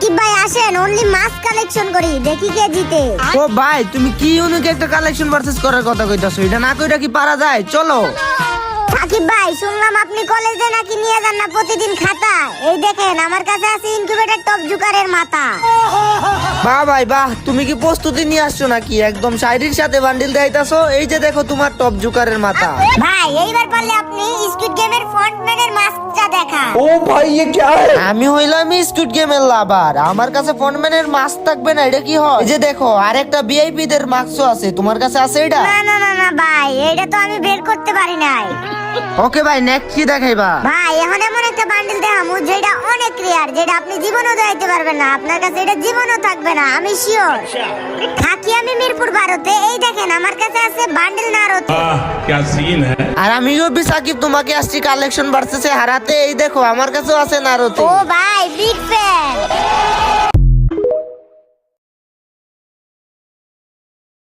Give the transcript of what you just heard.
সাকিব ভাই আসেন, অনলি মাছ কালেকশন করি, দেখি কে জিতে। ও ভাই, তুমি কি ইউনিক একটা কালেকশন ভার্সেস করার কথা কইতাছো? এটা না কইরা কি পারা যায়? চলো। সাকিব ভাই শুনলাম আপনি কলেজে নাকি নিয়ে যান না প্রতিদিন খাতা। এই দেখেন আমার কাছে আছে ইনকিউবেটর টপ জুকারের মাথা। বাহ ভাই বাহ, তুমি কি প্রস্তুতি নিয়ে আসছো নাকি? একদম শাড়ির সাথে বান্ডিল দেখাইতাছো। এই যে দেখো তোমার টপ জুকারের মাথা। ভাই এইবার পারলে আপনি স্কুইড গেমের ফ্রন্টম্যানের মাস্কটা দেখা। ओ भाई ये क्या है? আমি হইলাম স্কুইড গেমের লাভার, আমার কাছে ফন্টম্যানের মাস্ক থাকবে না? এটা কি হয়? এই যে দেখো আরেকটা ভিআইপি দের মাস্কও আছে, তোমার কাছে আছে এটা? না না না না ভাই, এটা তো আমি বের করতে পারি নাই। ওকে ভাই, নেক্সট কি দেখাইবা? ভাই এখন এমন একটা বান্ডেল দেখামু যেটা অনেক রেয়ার, যেটা আপনি জীবনও দেখাইতে পারবেন না, আপনার কাছে এটা জীবনও থাকবে না, আমি শিওর। থাকি আমি মিরপুর ভারতে। এই দেখেন আমার কাছে আছে বান্ডেল নারতে। क्या सीन है। আর আমি রবি সাকিব তোমাকে আসছি কালেকশন ভার্সেসে হারাতে। এই দেখো আমার কাছেও আছে নারতে। ও ভাই বিগ ফ্যান।